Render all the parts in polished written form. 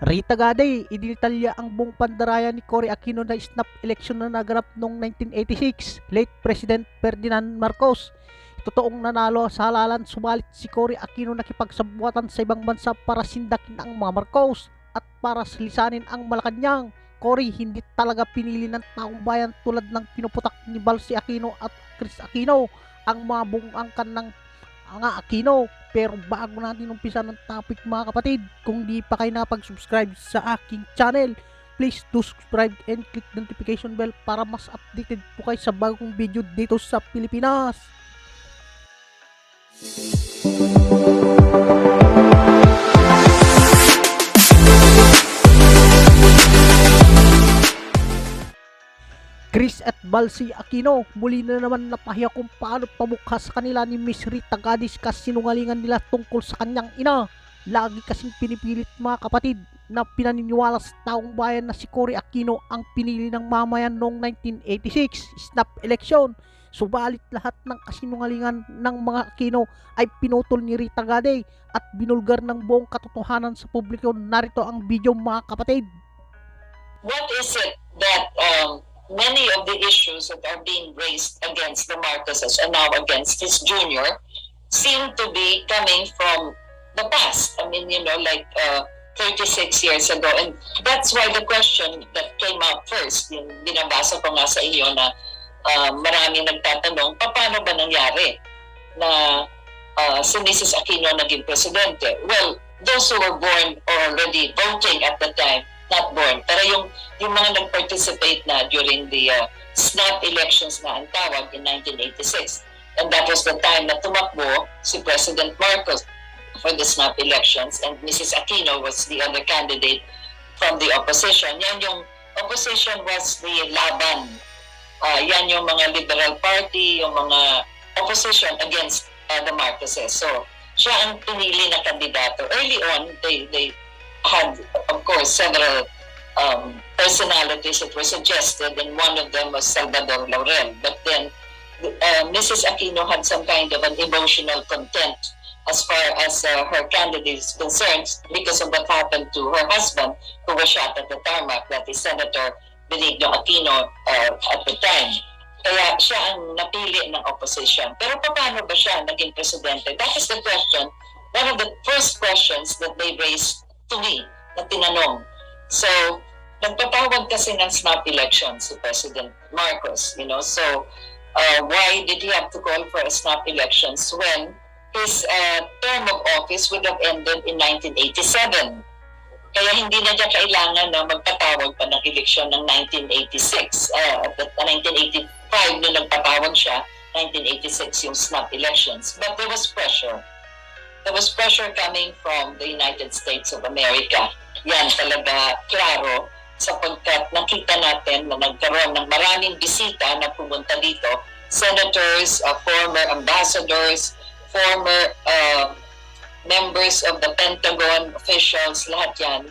Rita Gaday, Idinetalye ang buong Pandaraya ni Cory na snap election na naganap noong 1986, late President Ferdinand Marcos. Totoong nanalo sa halalan, subalit si Cory nakipagsabuatan sa ibang bansa para sindakin ang mga Marcos at para lisanin ang Malacanang. Cory hindi talaga pinili ng taong bayan tulad ng pinuputak ni Balsi Aquino at Chris Aquino ang mga buong angkan ng Aquino. Pero bago natin umpisa ng topic mga kapatid, kung di pa kayo nakapag-subscribe sa aking channel, please do subscribe and click notification bell para mas updated po kayo sa bagong video dito sa Pilipinas. Chris at Balsi Aquino, muli na naman napahiya kung paano pamukha sa kanila ni Miss Rita Gadis kasinungalingan nila tungkol sa kanyang ina. Lagi kasing pinipilit mga kapatid na pinaniniwala sa taong bayan na si Cory Aquino ang pinili ng mamayan noong 1986 snap election. Subalit lahat ng kasinungalingan ng mga Aquino ay pinutol ni Rita Gaday at binulgar ng buong katotohanan sa publiko. Narito ang video mga kapatid. What is it that many of the issues that are being raised against the Marcoses and now against his junior seem to be coming from the past? I mean, like 36 years ago. And that's why the question that came out first, yung binabasa ko nga sa inyo na maraming nagtatanong, paano ba nangyari na si Mrs. Aquino naging presidente? Well, those who were born or already voting at the time, not born, pero yung mga nag-participate na during the snap elections na ang tawag in 1986. And that was the time na tumakbo si President Marcos for the snap elections and Mrs. Aquino was the other candidate from the opposition. Yan yung opposition was the laban. Yan yung mga Liberal Party, yung mga opposition against the Marcoses. So, siya ang pinili na kandidato. Early on, they had, of course, several personalities that were suggested, and one of them was Salvador Laurel. But then, Mrs. Aquino had some kind of an emotional content as far as her candidate is concerned because of what happened to her husband, who was shot at the tarmac, that is Senator Benigno Aquino at the time. Kaya siya ang napili ng opposition. Pero paano ba siya naging presidente? That is the question, one of the first questions that they raised to me na tinanong. So, nagpatawag kasi ng snap election si President Marcos, So, why did he have to call for a snap elections when his term of office would have ended in 1987? Kaya hindi na niya kailangan na magpatawag pa ng eleksyon ng 1986. 1985 nung nagpatawag siya, 1986 yung snap elections. But there was pressure. There was pressure coming from the United States of America. Yan talaga klaro sapagkat nakita natin na nagkaroon ng maraming bisita na pumunta dito. Senators, former ambassadors, former members of the Pentagon, officials, lahat yan.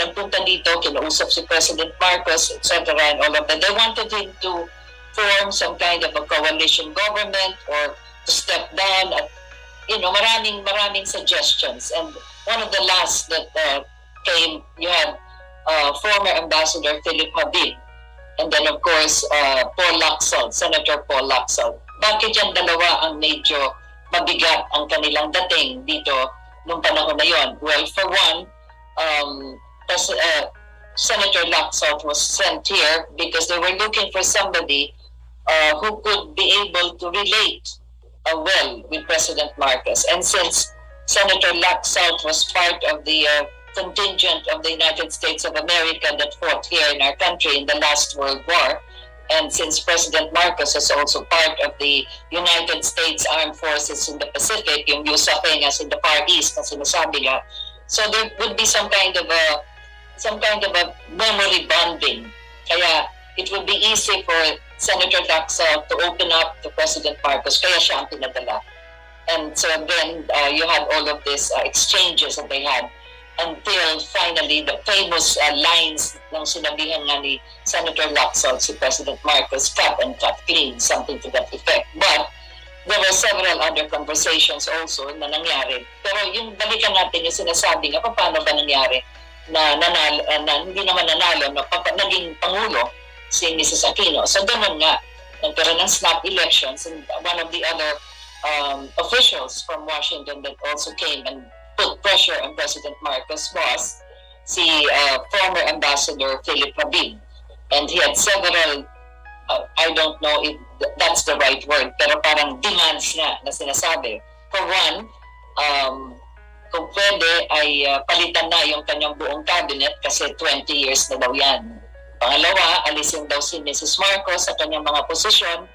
Nagpunta dito, kinausap si President Marcos, etc. and all of that. They wanted him to form some kind of a coalition government or to step down at maraming suggestions. And one of the last that came, you had former Ambassador Philip Habib, and then of course Paul Lacson, Senator Paul Lacson. Bakit yan dalawa ang medyo mabigat ang kanilang dating dito nung panahon na yon? Well, for one, Senator Lacson was sent here because they were looking for somebody who could be able to relate well with President Marcos. And since Senator Lacson was part of the contingent of the United States of America that fought here in our country in the last World War, and since President Marcos is also part of the United States Armed Forces in the Pacific, yung USAPENG as in the Far East na sinasabi nga, so there would be some kind of a memory bonding. Kaya it would be easy for Senator Lacson to open up to President Marcos, kaya siya ang pinadala. And so then you had all of these exchanges that they had until finally the famous lines ng sinabihan nga ni Senator Lacson si President Marcos, cut and cut clean, something to that effect. But there were several other conversations also na nangyari. Pero yung balikan natin yung sinasabi nga, paano ba nangyari na hindi naman nanalo, na naging Pangulo si Mrs. Aquino. So ganun nga, nagkaroon ng snap elections, and one of the other officials from Washington that also came and put pressure on President Marcos was si former Ambassador Philip Habib. And he had several, I don't know if that's the right word, pero parang demands na sinasabi. For one, kung pwede ay palitan na yung kanyang buong cabinet kasi 20 years na daw yan. Pangalawa, alisin daw si Mrs. Marcos sa kanyang mga posisyon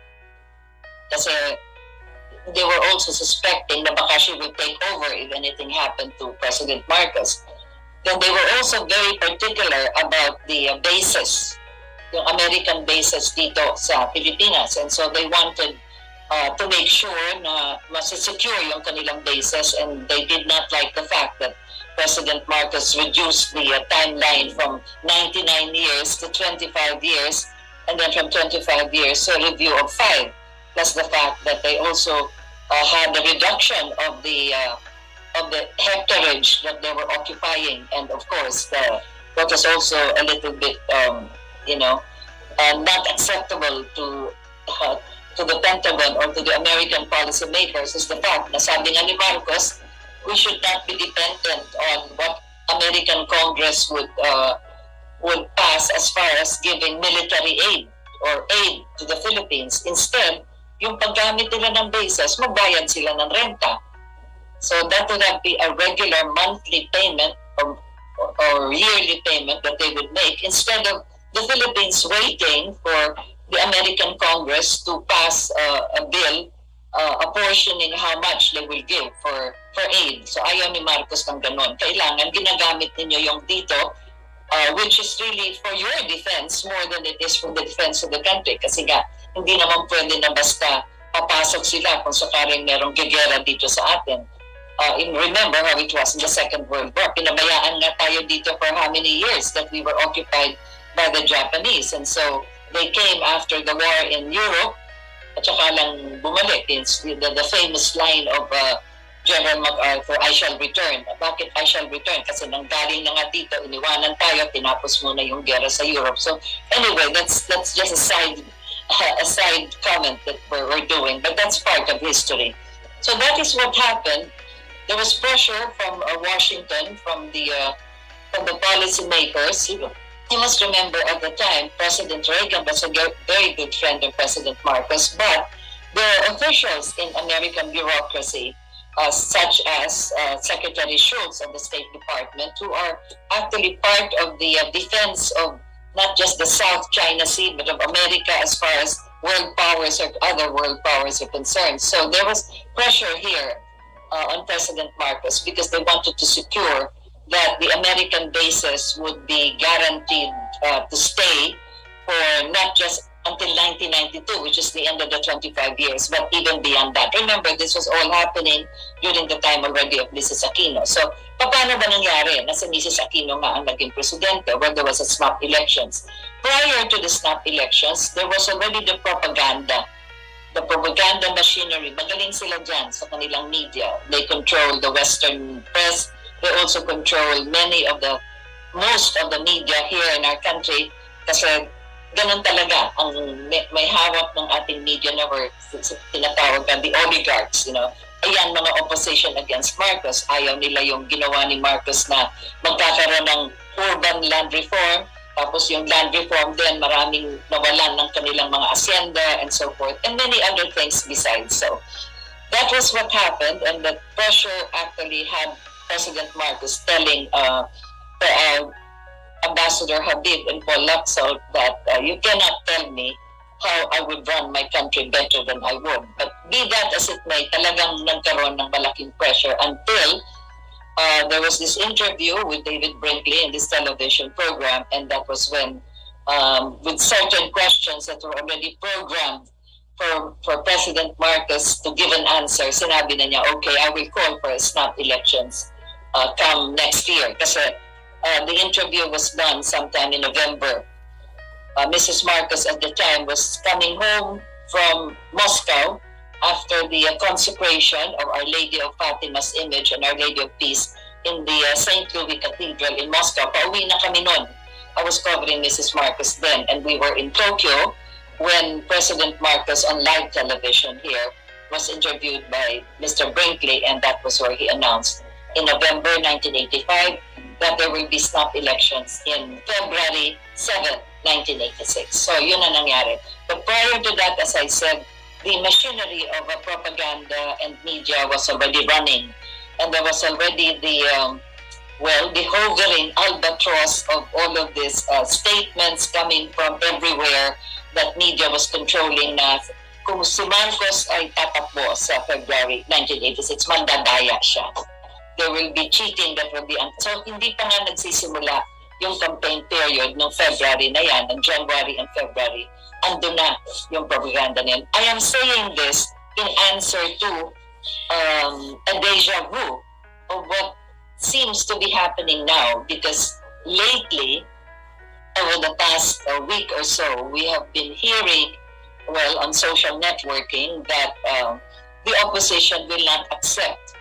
kasi they were also suspecting na baka she will take over if anything happened to President Marcos. Then they were also very particular about the bases, yung American bases dito sa Pilipinas. And so they wanted to make sure na masisecure yung kanilang bases, and they did not like the fact that President Marcos reduced the timeline from 99 years to 25 years, and then from 25 years to a review of 5, plus the fact that they also had a reduction of the hectarage that they were occupying, and of course what was also a little bit not acceptable to the Pentagon or to the American policymakers is the fact na sabi nga ni Marcos, we should not be dependent on what American Congress would pass as far as giving military aid or aid to the Philippines. Instead, yung paggamit nila ng bases, magbayad sila ng renta. So that would have be a regular monthly payment or yearly payment that they would make, instead of the Philippines waiting for the American Congress to pass a bill apportioning how much they will give for aid. So ayaw ni Marcos ng ganon. Kailangan ginagamit ninyo yung dito, which is really for your defense more than it is for the defense of the country. Kasi nga, hindi naman pwede na basta papasok sila kung sakaling merong gegera dito sa atin. Remember how it was in the Second World War. Pinabayaan nga tayo dito for how many years that we were occupied by the Japanese. And so they came after the war in Europe, at saka lang bumalik. It's the famous line of General MacArthur, I shall return. Bakit I shall return? Kasi nanggaling na nga dito, iniwanan tayo, tinapos muna yung gera sa Europe. So anyway, that's just a side comment that we're doing, but that's part of history. So that is what happened. There was pressure from Washington, from the policymakers. You must remember at the time, President Reagan was a very good friend of President Marcos, but there are officials in American bureaucracy, such as Secretary Schultz of the State Department, who are actually part of the defense of not just the South China Sea, but of America as far as world powers or other world powers are concerned. So there was pressure here on President Marcos because they wanted to secure that the American bases would be guaranteed to stay for not just until 1992, which is the end of the 25 years, but even beyond that. Remember, this was all happening during the time already of Mrs. Aquino. So, paano ba nangyari na si Mrs. Aquino nga ang naging presidente when there was a snap elections? Prior to the snap elections, there was already the propaganda machinery. Magaling sila dyan sa kanilang media. They control the Western press. They also control most of the media here in our country kasi ganun talaga ang may hawak ng ating media network, tinatawag na the oligarchs, Ayan, mga opposition against Marcos. Ayaw nila yung ginawa ni Marcos na magkakaroon ng urban land reform, tapos yung land reform din, maraming nawalan ng kanilang mga asyenda and so forth, and many other things besides. So that was what happened, and the pressure actually had President Marcos telling Ambassador Habib and Paul Lacson that you cannot tell me how I would run my country better than I would. But be that as it may, talagang nagkaroon ng malaking pressure until there was this interview with David Brinkley in this television program, and that was when, with certain questions that were already programmed for President Marcos to give an answer, sinabi na niya, okay, I will call for snap elections come next year. Kasi the interview was done sometime in November. Mrs. Marcos at the time was coming home from Moscow after the consecration of Our Lady of Fatima's image and Our Lady of Peace in the St. Louis Cathedral in Moscow. Pauwi na kami noon. I was covering Mrs. Marcos then, and we were in Tokyo when President Marcos on live television here was interviewed by Mr. Brinkley, and that was where he announced in November 1985 that there will be snap elections in February 7, 1986. So yun ang nangyari. But prior to that, as I said, the machinery of propaganda and media was already running, and there was already the hovering albatross of all of these statements coming from everywhere that media was controlling na kung si Marcos ay tatakbo sa February 1986, Nandaya siya. There will be cheating that will be... So hindi pa nga nagsisimula yung campaign period ng February na yan, ng January and February. Ando na yung propaganda na yan. I am saying this in answer to a deja vu of what seems to be happening now, because lately, over the past week or so, we have been hearing, on social networking, that the opposition will not accept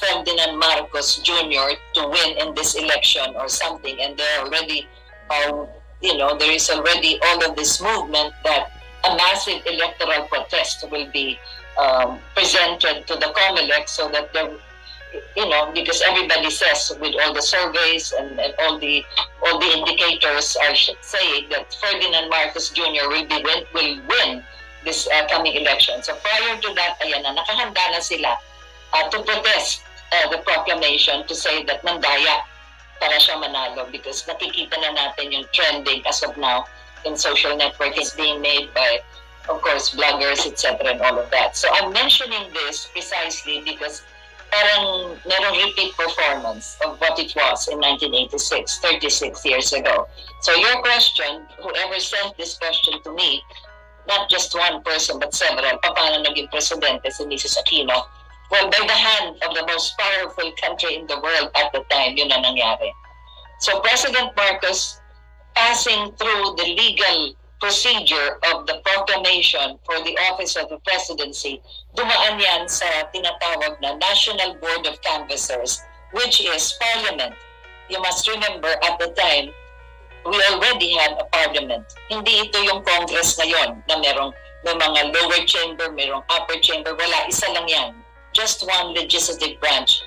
Ferdinand Marcos Jr. to win in this election or something, and they're already, there is already all of this movement that a massive electoral protest will be presented to the COMELEC, so that there, because everybody says with all the surveys and all the indicators are saying that Ferdinand Marcos Jr. will win this coming election. So prior to that, ayan na, nakahanda na sila to protest the proclamation to say that Nandaya para siya manalo, because nakikita na natin yung trending as of now in social network is being made by, of course, bloggers, etc. and all of that. So I'm mentioning this precisely because parang merong repeat performance of what it was in 1986, 36 years ago. So your question, whoever sent this question to me, not just one person but several, paano naging presidente si Mrs. Aquino? Well, by the hand of the most powerful country in the world at the time, yun ang nangyari. So President Marcos, passing through the legal procedure of the proclamation for the office of the presidency, dumaan yan sa tinatawag na National Board of Canvassers, which is Parliament. You must remember, at the time, we already had a Parliament. Hindi ito yung Congress ngayon na may mga lower chamber, mayroong upper chamber. Wala, isa lang yan. Just one legislative branch.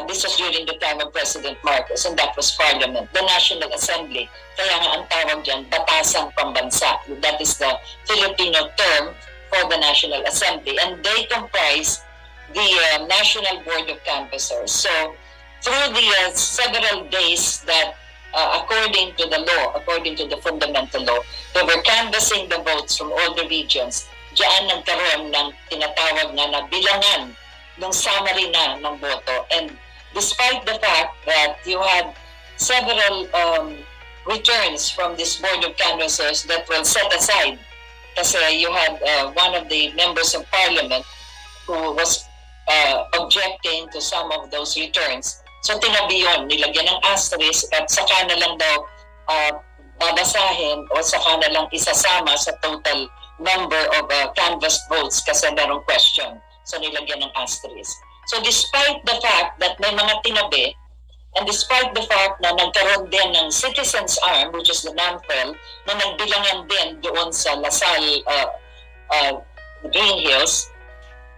This was during the time of President Marcos, and that was Parliament, the National Assembly. Kaya nga ang tawag dyan, batasang pambansa. That is the Filipino term for the National Assembly. And they comprise the National Board of Canvassers. So through the several days that, according to the law, according to the fundamental law, they were canvassing the votes from all the regions. Diyan nagkaroon ng tinatawag na bilangan ng summary na ng boto. And despite the fact that you had several returns from this Board of Canvassers that were set aside, kasi you had one of the members of Parliament who was objecting to some of those returns. So tinabi yun, nilagyan ng asterisk at saka na lang daw babasahin o saka na lang isasama sa total number of canvassed votes kasi merong question. So nilagyan ng asterisk. So despite the fact that may mga tinabi, and despite the fact na nagkaroon din ng Citizens Arm, which is the NAMFEL, na nagbilangan din doon sa Lasal Green Hills,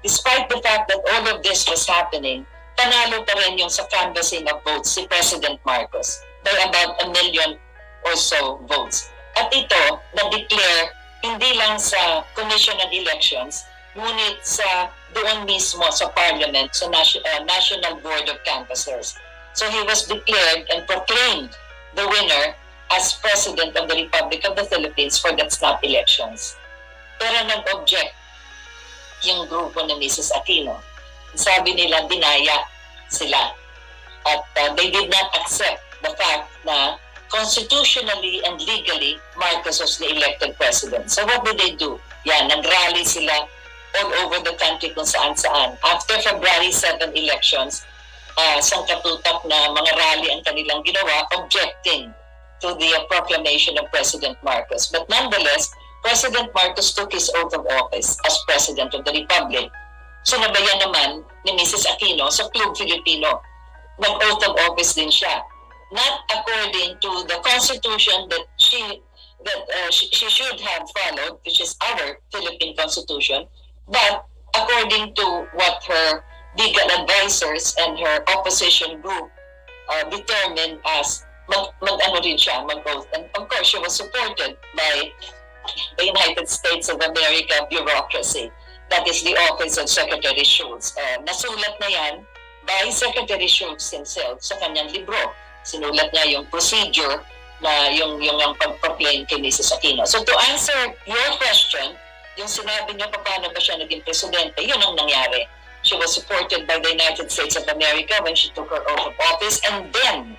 despite the fact that all of this was happening, panalo pa rin yung sa canvassing of votes si President Marcos by about 1 million or so votes. At ito, na-declare hindi lang sa Commission on Elections, ngunit sa doon mismo sa Parliament, sa National Board of Canvassers. So he was declared and proclaimed the winner as President of the Republic of the Philippines for that snap elections. Pero nag-object yung grupo ni Mrs. Aquino. Sabi nila, dinaya sila. At they did not accept the fact na constitutionally and legally, Marcos was the elected president. So what did they do? Yan, nag-rally sila all over the country kung saan-saan. After February 7 elections, sangkatutak na mga rally ang kanilang ginawa, objecting to the proclamation of President Marcos. But nonetheless, President Marcos took his oath of office as President of the Republic. Sinabayan naman ni Mrs. Aquino sa Club Filipino. nag-oath of office din siya. Not according to the constitution that she should have followed, which is our Philippine Constitution, but according to what her legal advisors and her opposition group determined as mag-ano rin siya, mag-oath. And of course, she was supported by the United States of America bureaucracy. That is the Office of Secretary Schultz. Nasulat na yan by Secretary Schultz himself sa kanyang libro. Sinulat niya yung procedure na yung pag-proclaim kay Mrs. Aquino. So to answer your question, yung sinabi niya paano ba siya naging presidente, yun ang nangyari. She was supported by the United States of America when she took her oath of office, and then,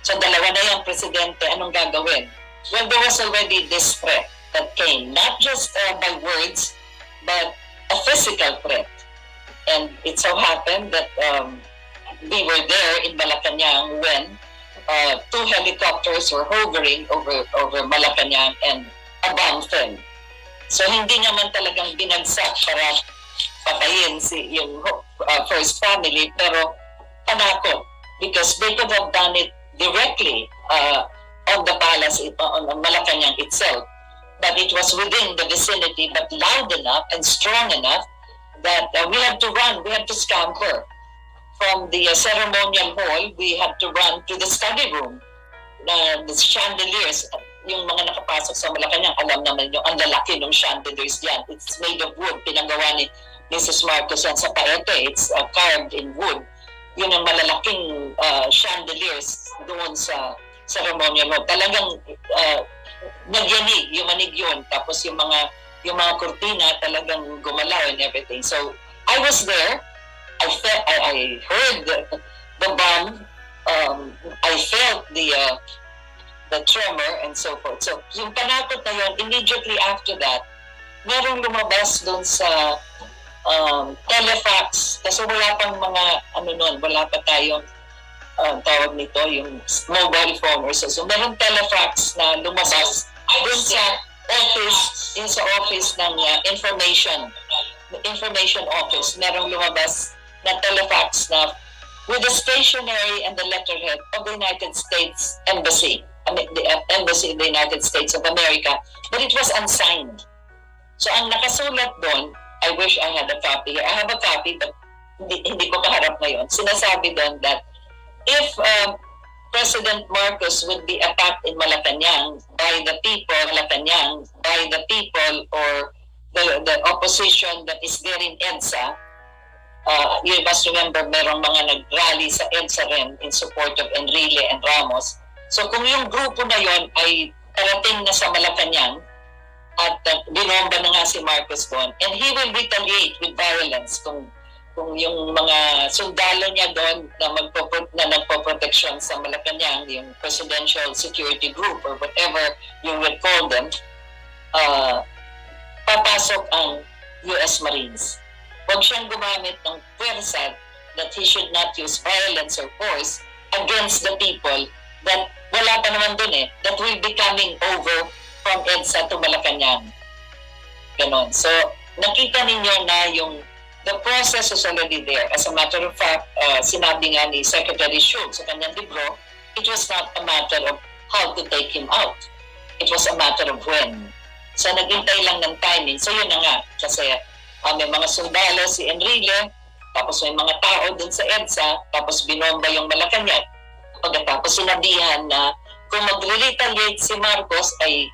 so dalawa na yung presidente, anong gagawin? Well, there was already this threat that came, not just by words, but a physical threat. And it so happened that we were there in Malacanang when two helicopters were hovering over Malacanang and a bomb fell. So hindi naman talagang binagsak para patayin yung first family, pero panakot because they could have done it directly on the palace, on Malacanang itself. But it was within the vicinity, but loud enough and strong enough that we had to run, we had to scamper. From the ceremonial hall, we had to run to the study room. The chandeliers, yung mga nakapasok sa Malacanang, alam naman yung ang lalaki ng chandeliers diyan. It's made of wood, pinagawa ni Mrs. Marcos yan sa paete. It's carved in wood. Yun ang malalaking chandeliers doon sa ceremonial hall. Talagang yumanig yun. Tapos yung mga kurtina talagang gumalaw and everything. So I was there. I heard the bomb. I felt the tremor and so forth. So yung panakot na yun, immediately after that, merong lumabas doon sa telefax. Kasi wala pang mga wala pa tayong tawag nito, yung mobile phone or so. So merong telefax na lumabas doon sa office ng information office. Merong lumabas na telefax na with the stationery and the letterhead of the United States Embassy, the Embassy of the United States of America, but it was unsigned. So ang nakasulat doon, I wish I had a copy. I have a copy, but hindi ko kaharap ngayon. Sinasabi doon that if President Marcos would be attacked in Malacanang by the people or the opposition that is there in EDSA, you must remember merong mga nag-rally sa EDSA rin in support of Enrile and Ramos. So kung yung grupo na yon ay parating na sa Malacanang at binomba na nga si Marcos doon, and he will retaliate with violence kung yung mga sundalo niya doon na nagpo-protection sa Malacanang, yung Presidential Security Group or whatever you would call them, papasok ang US Marines. Huwag siyang gumamit ng pwersa, that he should not use violence or force against the people that wala pa naman dun that will be coming over from EDSA to Malacanang. Ganon. So, nakita ninyo na the process is already there. As a matter of fact, sinabi nga ni Secretary Schultz sa kanyang libro, it was not a matter of how to take him out. It was a matter of when. So, naghintay lang ng timing. So, yun na nga. Kasi may mga sundalo si Enrile, tapos may mga tao dun sa EDSA, tapos binomba yung Malacanang. Pagkatapos sinabihan na kung magre-retaliate si Marcos ay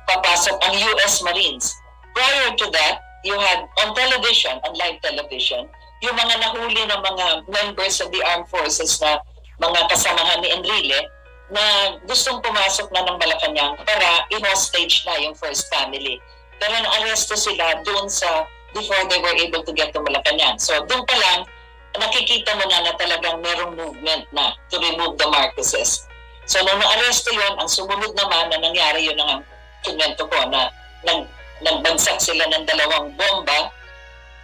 papasok ang US Marines. Prior to that, you had on television, on live television, yung mga nahuli ng mga members of the armed forces na mga kasamahan ni Enrile na gustong pumasok na ng Malacanang para i-hostage na yung first family. Pero na-aresto sila doon before they were able to get to Malacanang. So doon pa lang, nakikita mo na talagang merong movement na to remove the Marcoses. So nung na-aresto yun, ang sumunod naman na nangyari yun ang kinwento ko na nagbagsak sila ng 2 bomba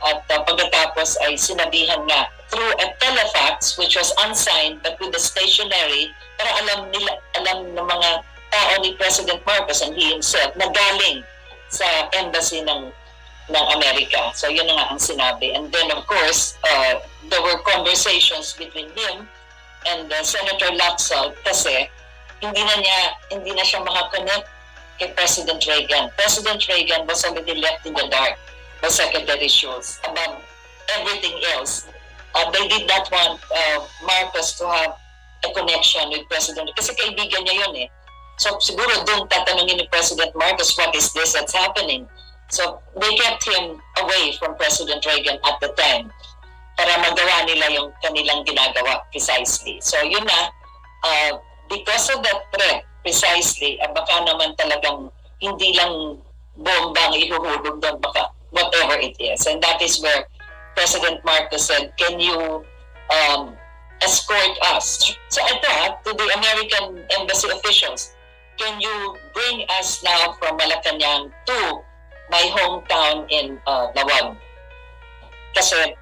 at pagkatapos ay sinabihan nga through a telefax which was unsigned but with the stationery para alam ng mga tao ni President Marcos and he himself na galing sa embassy ng Amerika. So yun na nga ang sinabi. And then of course, there were conversations between him and Senator Lacson kasi hindi na siya makakonect kay President Reagan. President Reagan was already left in the dark by Secretary Schultz about everything else. They did not want Marcos to have a connection with President kasi kaibigan niya yun eh. So siguro doon tatanungin ni President Marcos, what is this that's happening? So they kept him away from President Reagan at the time para magawa nila yung kanilang ginagawa precisely. So yun na, because of that threat, precisely, baka naman talagang hindi lang bomba ang ihuhulog doon, baka whatever it is. And that is where President Marcos said, can you escort us? So ito to the American embassy officials, can you bring us now from Malacanang to my hometown in Nawag? Kasi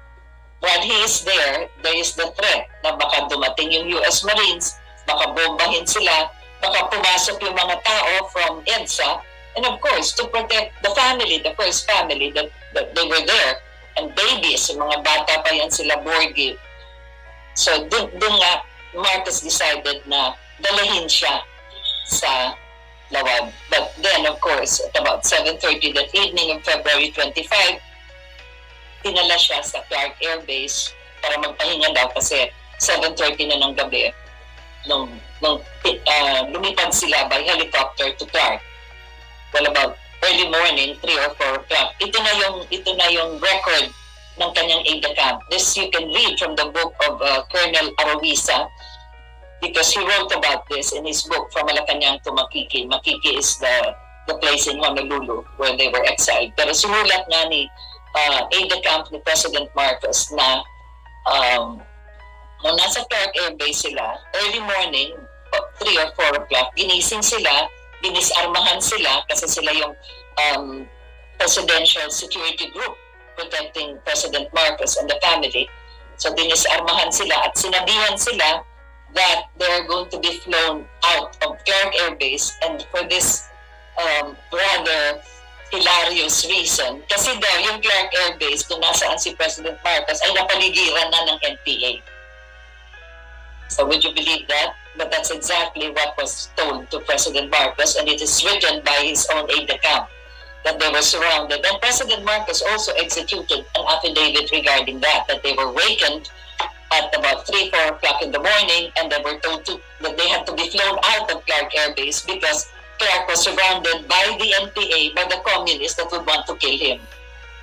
while he is there is the threat na baka dumating yung US Marines, baka bombahin sila, baka pumasok yung mga tao from EDSA, and of course, to protect the family, the first family that they were there, and babies, yung mga bata pa yan sila, Borgie. So, dun nga, Marcos decided na dalahin siya sa Lawag. But then, of course, at about 7:30 that evening of February 25, tinala siya sa Clark Air Base para magpahinga daw kasi 7:30 na ng gabi nung lumipad sila by helicopter to Clark. Well, about early morning, 3 or 4 o'clock. Ito na yung record ng kanyang aide-de-camp. This you can read from the book of Colonel Arovisa because he wrote about this in his book From Malacanang to Makiki. Makiki is the place in Honolulu where they were exiled. Pero sinulat nga ni aide-de-camp ni President Marcos na nung nasa Clark Air Base sila, early morning, 3 or 4 o'clock, ginising sila, binisarmahan sila kasi sila yung presidential security group protecting President Marcos and the family. So binisarmahan sila at sinabihan sila that they're going to be flown out of Clark Air Base, and for this rather hilarious reason, kasi daw yung Clark Air Base kung nasaan si President Marcos ay napaligiran na ng NPA. So would you believe that? But that's exactly what was told to President Marcos, and it is written by his own aide-de-camp that they were surrounded. And President Marcos also executed an affidavit regarding that they were wakened at about 3, 4 o'clock in the morning, and they were told that they had to be flown out of Clark Air Base because Clark was surrounded by the NPA, by the communists that would want to kill him.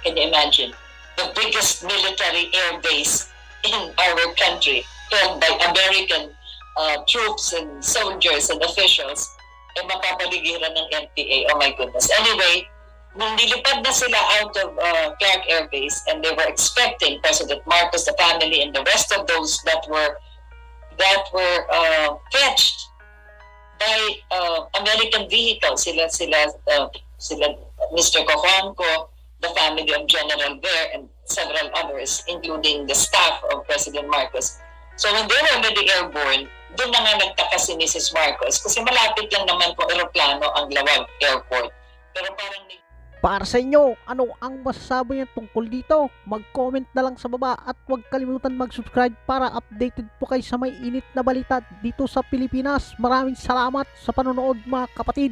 Can you imagine? The biggest military air base in our country, held by American troops and soldiers and officials, mapapaligiran ng NPA. Oh my goodness. Anyway, nung nilipad na sila out of Clark Air Base, and they were expecting President Marcos, the family, and the rest of those that were fetched by American vehicles, sila Mr. Cojuangco, the family of General Ver, and several others, including the staff of President Marcos. So when they were already airborne, doon na nga nagtaka si Mrs. Marcos kasi malapit lang naman po aeroplano ang Lawag Airport. Pero parang para sa inyo, ano ang masasabi niyo tungkol dito? Mag-comment na lang sa baba at huwag kalimutan mag-subscribe para updated po kayo sa may init na balita dito sa Pilipinas. Maraming salamat sa panonood mga kapatid.